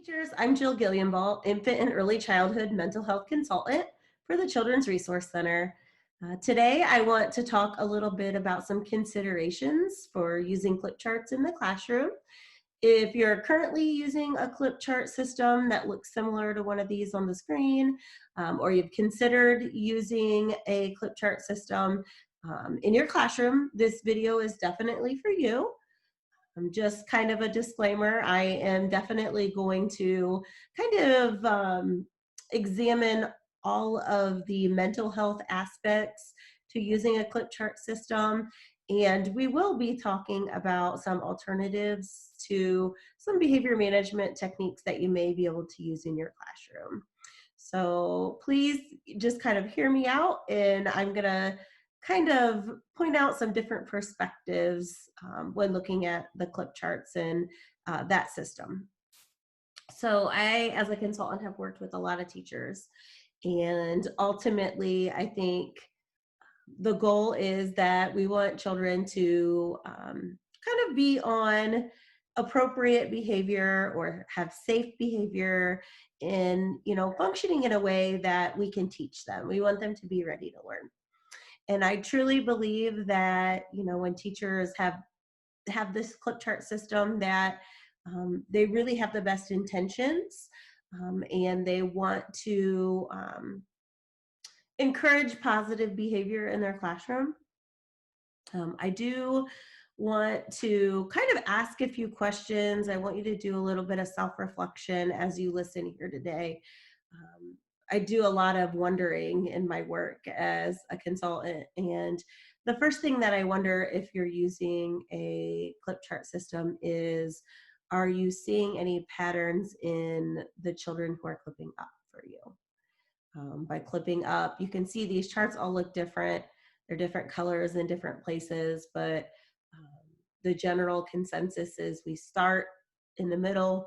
Teachers, I'm Jill Gilliamball, Infant and Early Childhood Mental Health Consultant for the Children's Resource Center. Today, I want to talk a little bit about some considerations for using clip charts in the classroom. If you're currently using a clip chart system that looks similar to one of these on the screen, or you've considered using a clip chart system in your classroom, this video is definitely for you. Just kind of a disclaimer, I am definitely going to kind of examine all of the mental health aspects to using a clip chart system. And we will be talking about some alternatives to some behavior management techniques that you may be able to use in your classroom. So please just kind of hear me out, and I'm going to kind of point out some different perspectives when looking at the clip charts and that system. So I, as a consultant, have worked with a lot of teachers, and ultimately, I think the goal is that we want children to kind of be on appropriate behavior or have safe behavior in, functioning in a way that we can teach them. We want them to be ready to learn. And I truly believe that, when teachers have this clip chart system, that they really have the best intentions, and they want to encourage positive behavior in their classroom. I do want to kind of ask a few questions. I want you to do a little bit of self-reflection as you listen here today. I do a lot of wondering in my work as a consultant, and the first thing that I wonder if you're using a clip chart system is, are you seeing any patterns in the children who are clipping up for you? By clipping up, you can see these charts all look different. They're different colors in different places, but the general consensus is we start in the middle,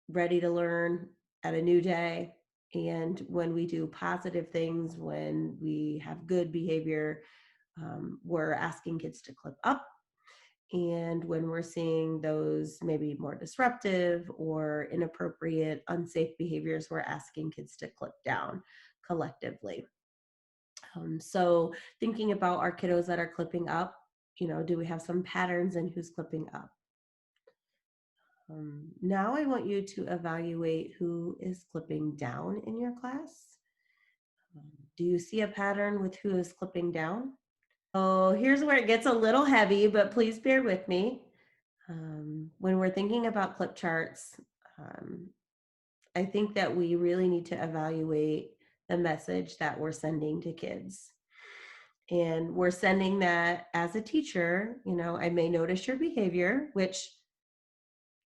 ready to learn at a new day. And when we do positive things, when we have good behavior, we're asking kids to clip up. And when we're seeing those maybe more disruptive or inappropriate, unsafe behaviors, we're asking kids to clip down collectively. So thinking about our kiddos that are clipping up, do we have some patterns in who's clipping up? Now I want you to evaluate who is clipping down in your class. Do you see a pattern with who is clipping down? Oh, here's where it gets a little heavy, but please bear with me. When we're thinking about clip charts, I think that we really need to evaluate the message that we're sending to kids. And we're sending that as a teacher, I may notice your behavior, which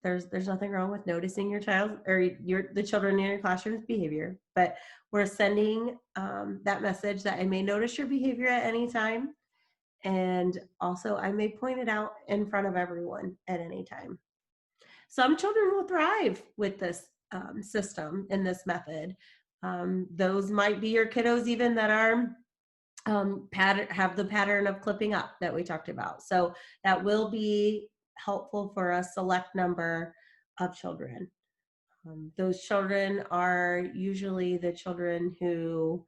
there's nothing wrong with noticing your child or the children in your classroom's behavior, but we're sending that message that I may notice your behavior at any time. And also I may point it out in front of everyone at any time. Some children will thrive with this system and this method. Those might be your kiddos even that are have the pattern of clipping up that we talked about. So that will be helpful for a select number of children. Those children are usually the children who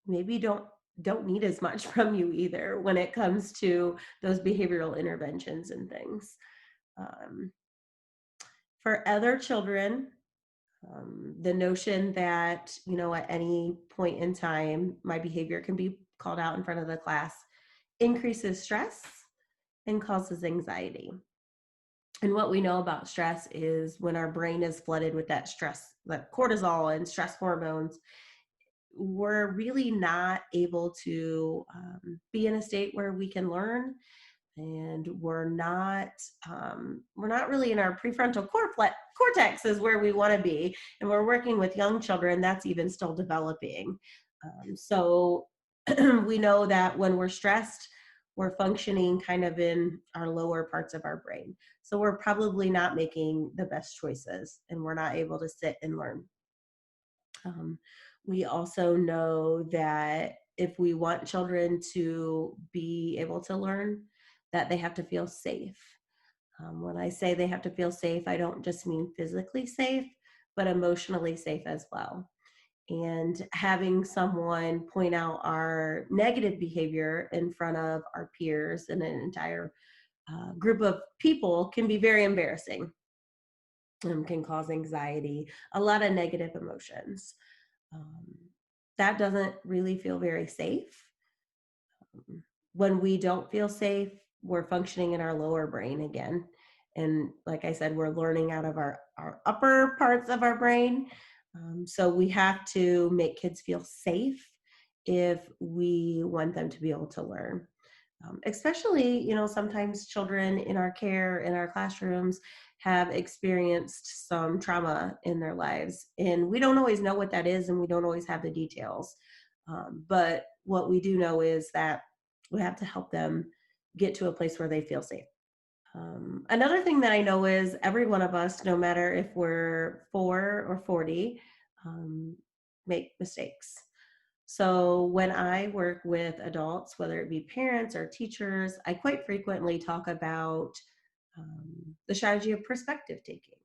maybe don't need as much from you either when it comes to those behavioral interventions and things. For other children, the notion that, at any point in time, my behavior can be called out in front of the class increases stress and causes anxiety. And what we know about stress is when our brain is flooded with that stress, like cortisol and stress hormones, we're really not able to be in a state where we can learn, and we're not really in our prefrontal cortex is where we want to be, and we're working with young children that's even still developing. So we know that when we're stressed, we're functioning kind of in our lower parts of our brain. So we're probably not making the best choices, and we're not able to sit and learn. We also know that if we want children to be able to learn, that they have to feel safe. When I say they have to feel safe, I don't just mean physically safe, but emotionally safe as well. And having someone point out our negative behavior in front of our peers and an entire group of people can be very embarrassing and can cause anxiety, a lot of negative emotions. Um, that doesn't really feel very safe. When we don't feel safe, we're functioning in our lower brain again. And like I said, we're learning out of our upper parts of our brain. So we have to make kids feel safe if we want them to be able to learn. Especially, sometimes children in our care, in our classrooms, have experienced some trauma in their lives. And we don't always know what that is, and we don't always have the details. But what we do know is that we have to help them get to a place where they feel safe. Another thing that I know is every one of us, no matter if we're 4 or 40, um, make mistakes. So when I work with adults, whether it be parents or teachers, I quite frequently talk about the strategy of perspective taking.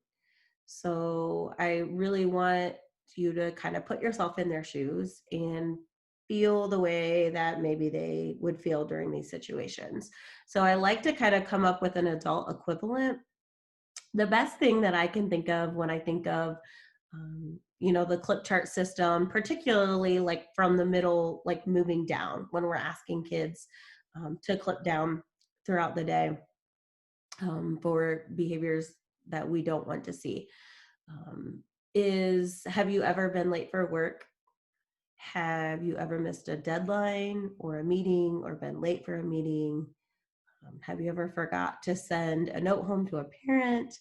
So I really want you to kind of put yourself in their shoes and feel the way that maybe they would feel during these situations. So I like to kind of come up with an adult equivalent. The best thing that I can think of when I think of the clip chart system, particularly like from the middle, like moving down when we're asking kids to clip down throughout the day for behaviors that we don't want to see. Um, is have you ever been late for work? Have you ever missed a deadline or a meeting or been late for a meeting? Have you ever forgot to send a note home to a parent?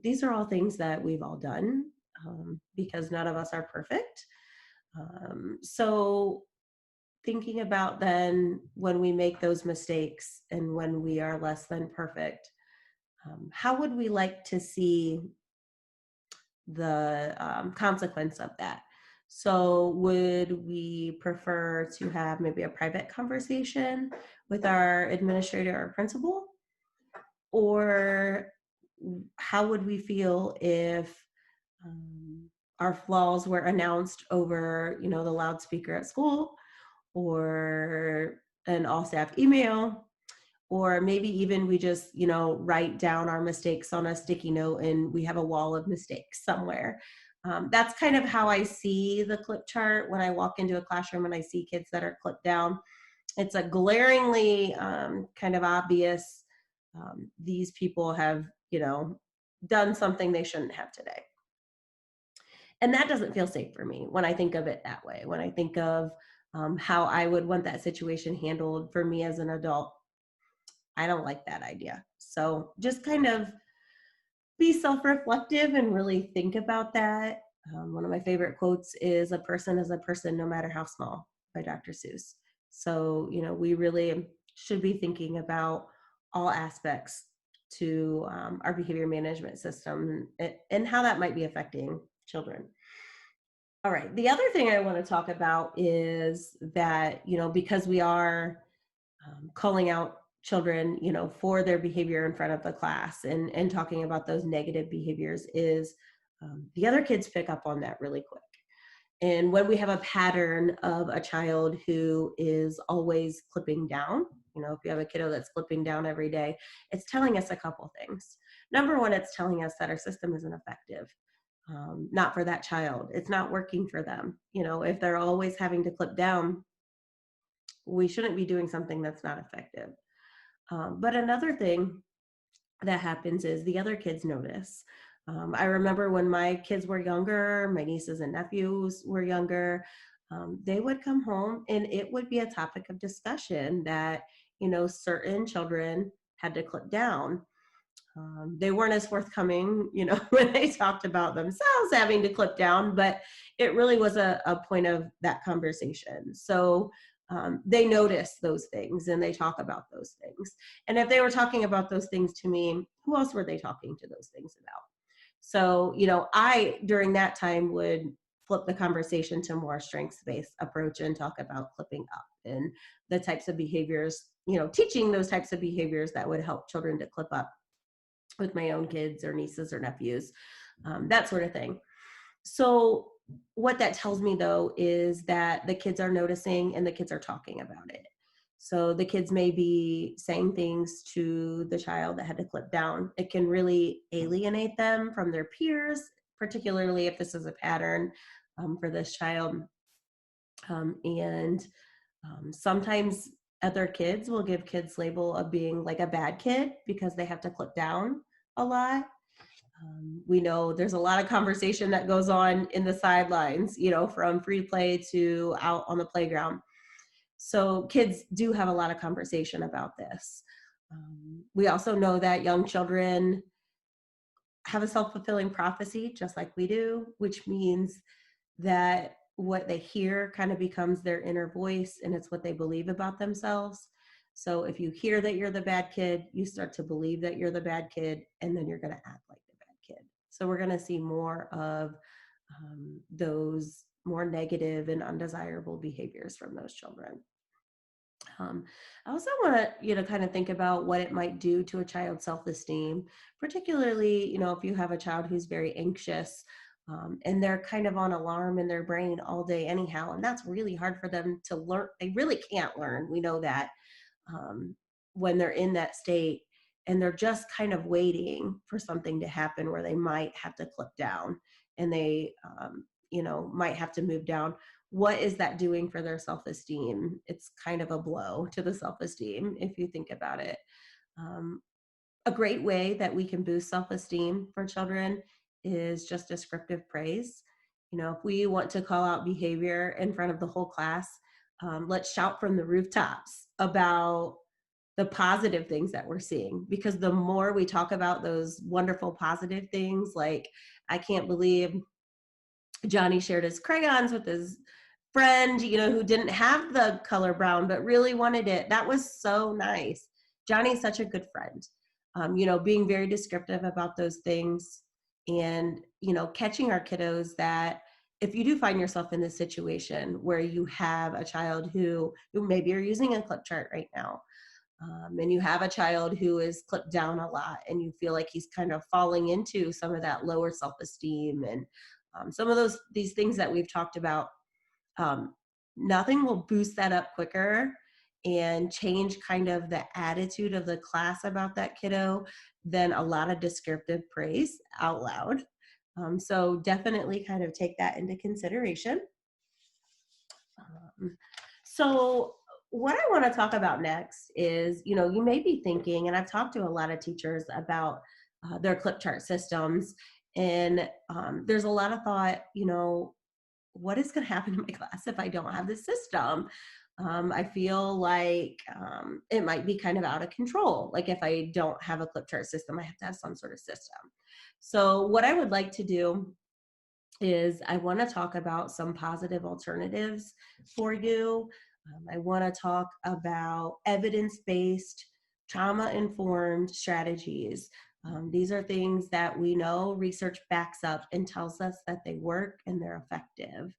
These are all things that we've all done because none of us are perfect. So thinking about then when we make those mistakes and when we are less than perfect, how would we like to see the consequence of that? So would we prefer to have maybe a private conversation with our administrator or principal? Or how would we feel if our flaws were announced over, the loudspeaker at school or an all staff email, or maybe even we just, write down our mistakes on a sticky note and we have a wall of mistakes somewhere. That's kind of how I see the clip chart when I walk into a classroom and I see kids that are clipped down. It's a glaringly kind of obvious. These people have, done something they shouldn't have today. And that doesn't feel safe for me when I think of it that way. When I think of how I would want that situation handled for me as an adult, I don't like that idea. So just kind of be self-reflective and really think about that. One of my favorite quotes is "A person is a person, no matter how small," by Dr. Seuss. So, we really should be thinking about all aspects to our behavior management system and how that might be affecting children. All right. The other thing I want to talk about is that, because we are calling out children, for their behavior in front of the class and talking about those negative behaviors is the other kids pick up on that really quick. And when we have a pattern of a child who is always clipping down, if you have a kiddo that's clipping down every day, it's telling us a couple things. Number one, it's telling us that our system isn't effective. Not for that child. It's not working for them. If they're always having to clip down, we shouldn't be doing something that's not effective. But another thing that happens is the other kids notice. I remember when my kids were younger, my nieces and nephews were younger, they would come home and it would be a topic of discussion that, certain children had to clip down. They weren't as forthcoming, when they talked about themselves having to clip down, but it really was a point of that conversation. So they notice those things and they talk about those things. And if they were talking about those things to me, who else were they talking to those things about? So, I, during that time, would flip the conversation to more strengths-based approach and talk about clipping up and the types of behaviors, teaching those types of behaviors that would help children to clip up. with my own kids or nieces or nephews, that sort of thing. So what that tells me though is that the kids are noticing and the kids are talking about it. So the kids may be saying things to the child that had to clip down. It can really alienate them from their peers, particularly if this is a pattern for this child. And sometimes other kids will give kids label of being like a bad kid because they have to clip down a lot. We know there's a lot of conversation that goes on in the sidelines, from free play to out on the playground. So kids do have a lot of conversation about this. We also know that young children have a self-fulfilling prophecy just like we do, which means that what they hear kind of becomes their inner voice and it's what they believe about themselves. So if you hear that you're the bad kid, you start to believe that you're the bad kid, and then you're going to act like the bad kid. So we're going to see more of those more negative and undesirable behaviors from those children. I also want to, kind of think about what it might do to a child's self-esteem, particularly, if you have a child who's very anxious, and they're kind of on alarm in their brain all day anyhow, and that's really hard for them to learn. They really can't learn. We know that um, when they're in that state and they're just kind of waiting for something to happen where they might have to clip down and they, might have to move down. What is that doing for their self-esteem? It's kind of a blow to the self-esteem if you think about it. Um, a great way that we can boost self-esteem for children is just descriptive praise. If we want to call out behavior in front of the whole class, let's shout from the rooftops about the positive things that we're seeing, because the more we talk about those wonderful positive things, like, I can't believe Johnny shared his crayons with his friend, who didn't have the color brown but really wanted it. That was so nice. Johnny's such a good friend. Being very descriptive about those things, and, catching our kiddos that if you do find yourself in this situation where you have a child who maybe you're using a clip chart right now, and you have a child who is clipped down a lot and you feel like he's kind of falling into some of that lower self-esteem and some of these things that we've talked about, um, nothing will boost that up quicker and change kind of the attitude of the class about that kiddo than a lot of descriptive praise out loud. So definitely kind of take that into consideration. Um, so what I want to talk about next is, you may be thinking, and I've talked to a lot of teachers about their clip chart systems, and there's a lot of thought, what is going to happen in my class if I don't have this system? I feel like it might be kind of out of control. Like if I don't have a clip chart system, I have to have some sort of system. So what I would like to do is I want to talk about some positive alternatives for you. I want to talk about evidence-based, trauma-informed strategies. These are things that we know research backs up and tells us that they work and they're effective.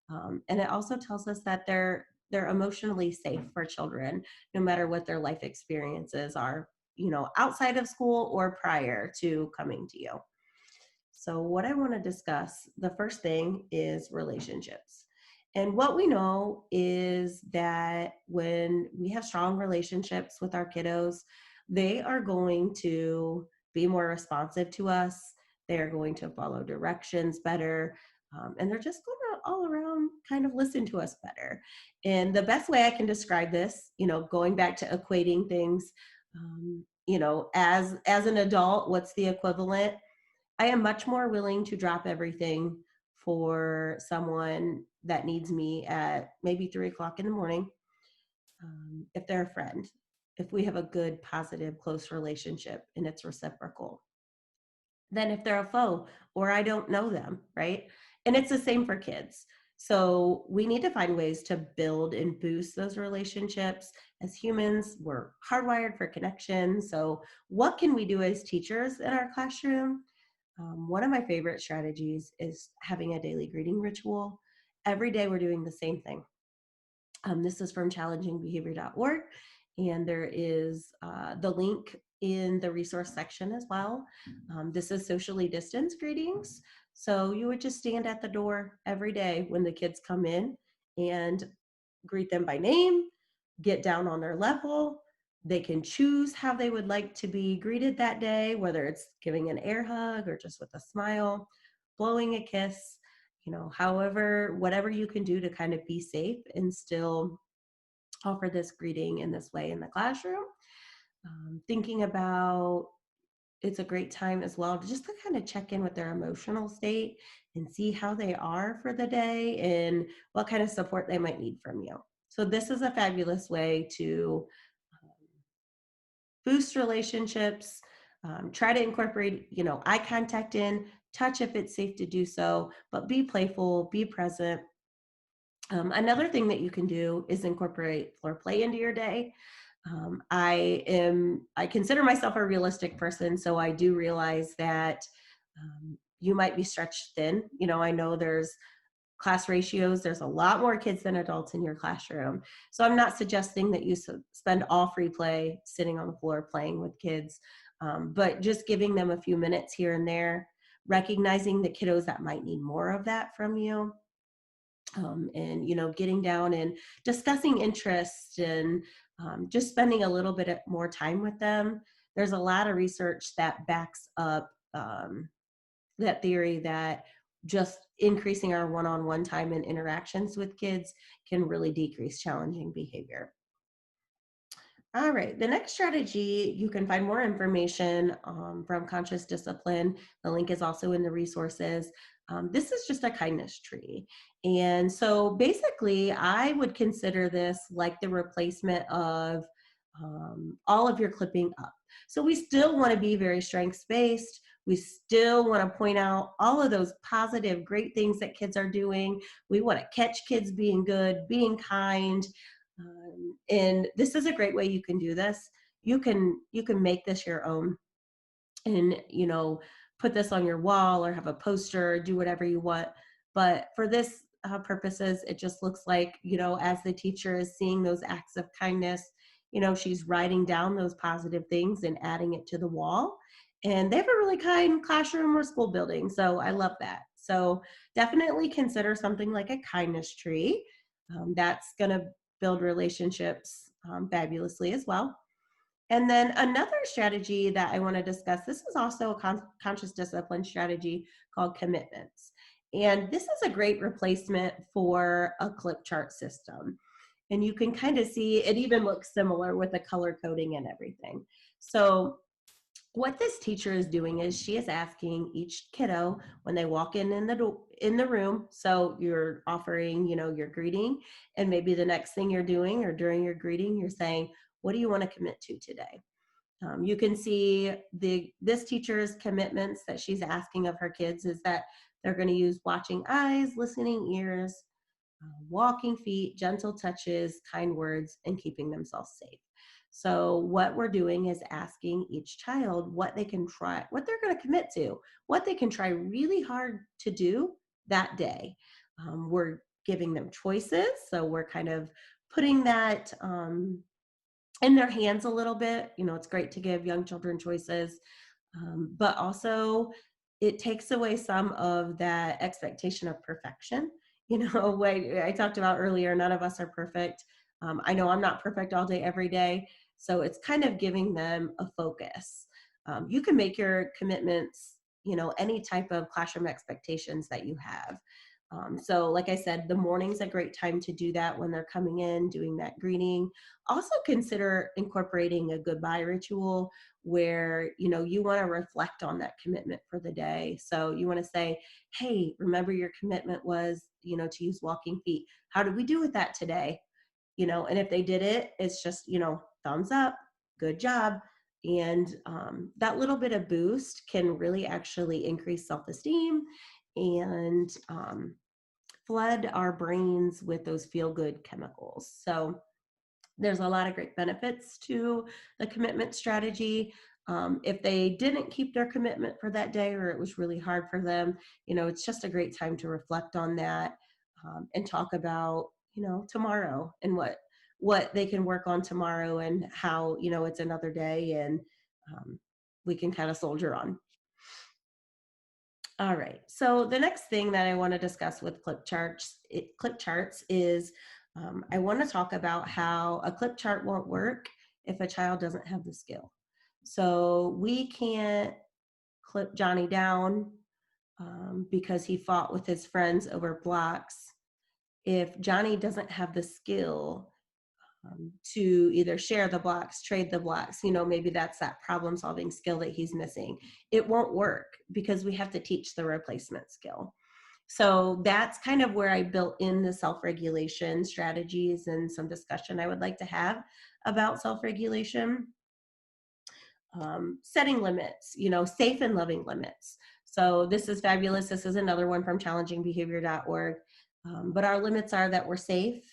And it also tells us that they're emotionally safe for children, no matter what their life experiences are, outside of school or prior to coming to you. So what I want to discuss, the first thing is relationships. And what we know is that when we have strong relationships with our kiddos, they are going to be more responsive to us. They are going to follow directions better. And they're just going to all around kind of listen to us better. And the best way I can describe this, going back to equating things, as an adult, what's the equivalent? I am much more willing to drop everything for someone that needs me at maybe 3 o'clock in the morning, if they're a friend, if we have a good, positive, close relationship and it's reciprocal, than if they're a foe or I don't know them, right? And it's the same for kids. So we need to find ways to build and boost those relationships. As humans, we're hardwired for connection. So what can we do as teachers in our classroom? One of my favorite strategies is having a daily greeting ritual. Every day we're doing the same thing. This is from challengingbehavior.org, and there is the link in the resource section as well. This is socially distanced greetings. So you would just stand at the door every day when the kids come in and greet them by name, get down on their level. They can choose how they would like to be greeted that day, whether it's giving an air hug or just with a smile, blowing a kiss, however, whatever you can do to kind of be safe and still offer this greeting in this way in the classroom. Thinking about it's a great time as well to just to kind of check in with their emotional state and see how they are for the day and what kind of support they might need from you. So this is a fabulous way to boost relationships. Try to incorporate, eye contact in, touch if it's safe to do so, but be playful, be present. Another thing that you can do is incorporate floor play into your day. I consider myself a realistic person, so I do realize that you might be stretched thin. I know there's class ratios, there's a lot more kids than adults in your classroom. So I'm not suggesting that you spend all free play sitting on the floor playing with kids, but just giving them a few minutes here and there, recognizing the kiddos that might need more of that from you. And getting down and discussing interests and just spending a little bit more time with them. There's a lot of research that backs up that theory that just increasing our one-on-one time and interactions with kids can really decrease challenging behavior. All right, the next strategy, you can find more information from Conscious Discipline. The link is also in the resources. This is just a kindness tree. And so basically, I would consider this like the replacement of all of your clipping up. So we still want to be very strengths-based. We still want to point out all of those positive, great things that kids are doing. We want to catch kids being good, being kind, and this is a great way you can do this. You can make this your own and put this on your wall or have a poster, do whatever you want. But for this purposes, it just looks like, as the teacher is seeing those acts of kindness, she's writing down those positive things and adding it to the wall. And they have a really kind classroom or school building. So I love that. So definitely consider something like a kindness tree. That's going to build relationships fabulously as well. And then another strategy that I want to discuss, this is also a conscious discipline strategy called commitments. And this is a great replacement for a clip chart system. And you can kind of see it even looks similar with the color coding and everything. So what this teacher is doing is she is asking each kiddo when they walk in the room. So you're offering, your greeting, and maybe the next thing you're doing or during your greeting, you're saying, what do you want to commit to today? You can see this teacher's commitments that she's asking of her kids is that they're going to use watching eyes, listening ears, walking feet, gentle touches, kind words, and keeping themselves safe. So what we're doing is asking each child what they can try, what they're going to commit to, what they can try really hard to do that day. We're giving them choices. So we're kind of putting that in their hands a little bit. It's great to give young children choices, but also it takes away some of that expectation of perfection. What I talked about earlier, none of us are perfect. I know I'm not perfect all day, every day. So it's kind of giving them a focus. You can make your commitments, any type of classroom expectations that you have. So like I said, the morning's a great time to do that when they're coming in, doing that greeting. Also consider incorporating a goodbye ritual where, you want to reflect on that commitment for the day. So you want to say, hey, remember your commitment was, to use walking feet. How did we do with that today? And if they did it, it's just, thumbs up, good job. And that little bit of boost can really actually increase self-esteem and flood our brains with those feel-good chemicals. So there's a lot of great benefits to the commitment strategy. If they didn't keep their commitment for that day or it was really hard for them, it's just a great time to reflect on that and talk about, tomorrow and what they can work on tomorrow and how, it's another day and we can kind of soldier on. All right. So the next thing that I want to discuss with clip charts is I want to talk about how a clip chart won't work if a child doesn't have the skill. So we can't clip Johnny down because he fought with his friends over blocks if Johnny doesn't have the skill to either share the blocks, trade the blocks, maybe that's that problem solving skill that he's missing. It won't work because we have to teach the replacement skill. So that's kind of where I built in the self-regulation strategies and some discussion I would like to have about self-regulation. Setting limits, safe and loving limits. So this is fabulous. This is another one from challengingbehavior.org. But our limits are that we're safe,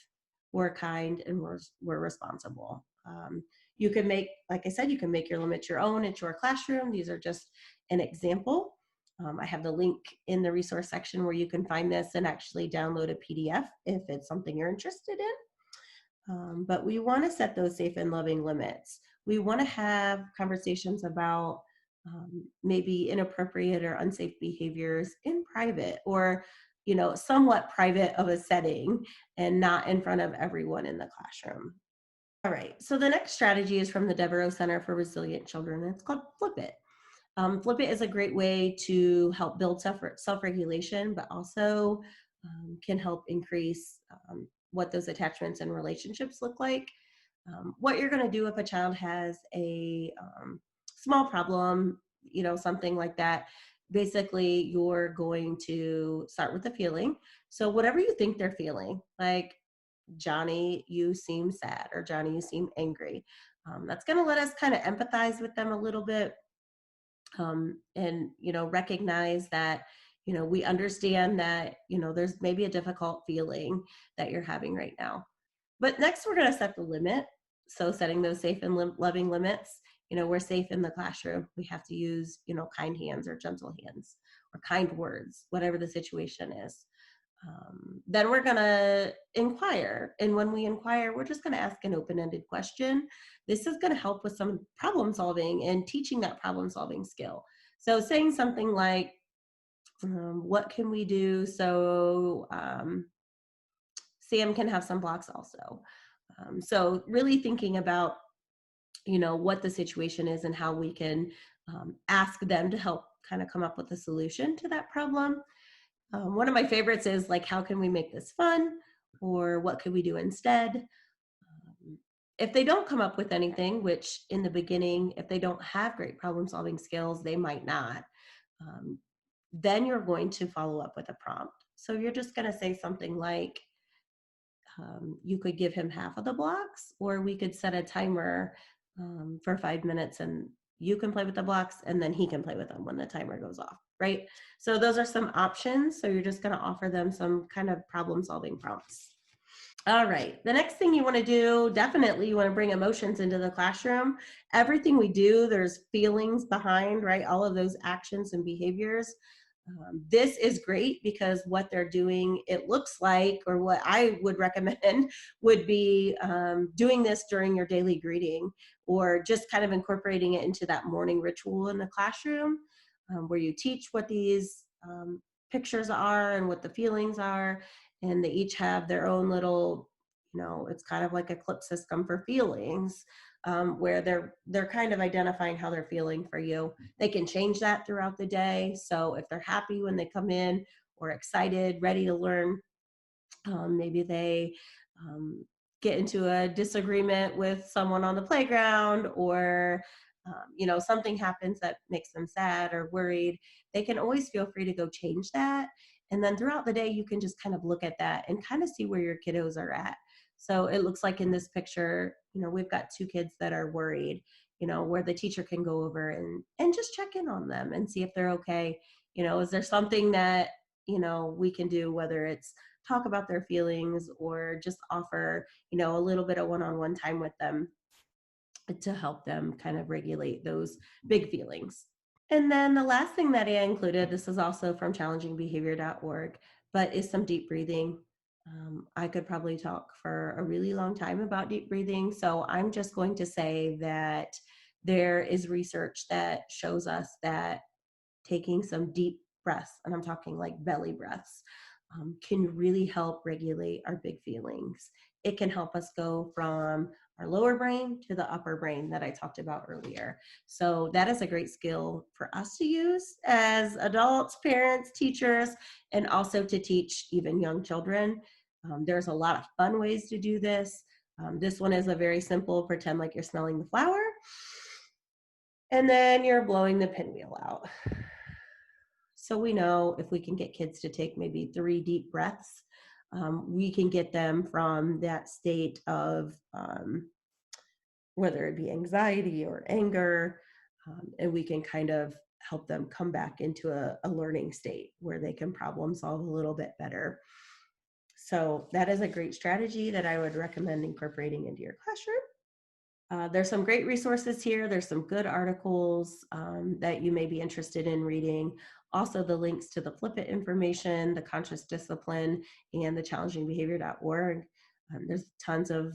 we're kind, and we're responsible. You can make, like I said, you can make your limits your own at your classroom. These are just an example. I have the link in the resource section where you can find this and actually download a PDF if it's something you're interested in. But we want to set those safe and loving limits. We want to have conversations about maybe inappropriate or unsafe behaviors in private or, somewhat private of a setting and not in front of everyone in the classroom. All right, so the next strategy is from the Devereaux Center for Resilient Children. It's called Flip It. Flip It is a great way to help build self-regulation, but also can help increase what those attachments and relationships look like. What you're going to do if a child has a small problem, something like that, basically you're going to start with the feeling. So whatever you think they're feeling, like Johnny, you seem sad, or Johnny, you seem angry. That's going to let us kind of empathize with them a little bit and recognize that we understand that there's maybe a difficult feeling that you're having right now. But next we're going to set the limit. So setting those safe and loving limits. We're safe in the classroom. We have to use kind hands or gentle hands or kind words, whatever the situation is. Then we're going to inquire. And when we inquire, we're just going to ask an open-ended question. This is going to help with some problem solving and teaching that problem solving skill. So saying something like, what can we do so Sam can have some blocks also? So really thinking about, what the situation is and how we can ask them to help kind of come up with a solution to that problem. One of my favorites is like, how can we make this fun? Or what could we do instead? If they don't come up with anything, which in the beginning, if they don't have great problem solving skills, they might not, then you're going to follow up with a prompt. So you're just going to say something like, you could give him half of the blocks, or we could set a timer for 5 minutes and you can play with the blocks and then he can play with them when the timer goes off, right? So those are some options. So you're just going to offer them some kind of problem solving prompts. All right, the next thing you want to do, definitely you want to bring emotions into the classroom. Everything we do, there's feelings behind, right? All of those actions and behaviors. This is great because what they're doing, it looks like, or what I would recommend would be doing this during your daily greeting, or just kind of incorporating it into that morning ritual in the classroom where you teach what these pictures are and what the feelings are, and they each have their own little, it's kind of like a clip system for feelings, where they're kind of identifying how they're feeling for you. They can change that throughout the day. So if they're happy when they come in or excited, ready to learn, maybe they get into a disagreement with someone on the playground, or something happens that makes them sad or worried, they can always feel free to go change that. And then throughout the day, you can just kind of look at that and kind of see where your kiddos are at. So it looks like in this picture, we've got 2 kids that are worried, where the teacher can go over and just check in on them and see if they're okay. Is there something that, we can do, whether it's talk about their feelings or just offer, a little bit of one-on-one time with them to help them kind of regulate those big feelings. And then the last thing that I included, this is also from challengingbehavior.org, but is some deep breathing. I could probably talk for a really long time about deep breathing. So I'm just going to say that there is research that shows us that taking some deep breaths, and I'm talking like belly breaths, can really help regulate our big feelings. It can help us go from our lower brain to the upper brain that I talked about earlier. So, that is a great skill for us to use as adults, parents, teachers, and also to teach even young children. There's a lot of fun ways to do this. This one is a very simple pretend like you're smelling the flower, and then you're blowing the pinwheel out. So we know if we can get kids to take maybe 3 deep breaths, we can get them from that state of whether it be anxiety or anger, and we can kind of help them come back into a learning state where they can problem solve a little bit better. So that is a great strategy that I would recommend incorporating into your classroom. There's some great resources here. There's some good articles that you may be interested in reading. Also, the links to the Flip It information, the conscious discipline, and the challengingbehavior.org. There's tons of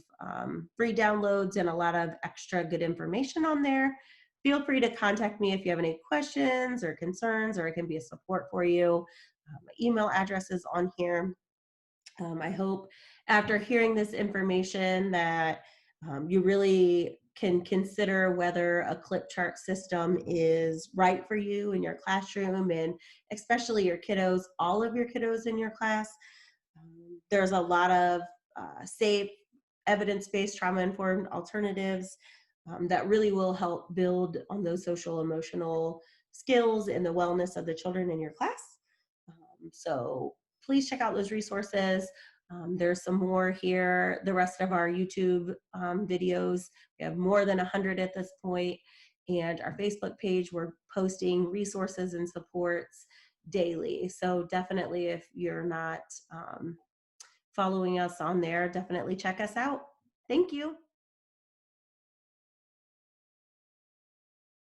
free downloads and a lot of extra good information on there. Feel free to contact me if you have any questions or concerns, or I can be a support for you. My email address is on here. I hope after hearing this information that you really can consider whether a clip chart system is right for you in your classroom, and especially your kiddos, all of your kiddos in your class. There's a lot of safe, evidence-based, trauma-informed alternatives that really will help build on those social emotional skills and the wellness of the children in your class. So please check out those resources. There's some more here. The rest of our YouTube videos, we have more than 100 at this point, and our Facebook page, we're posting resources and supports daily. So definitely, if you're not following us on there, definitely check us out. Thank you.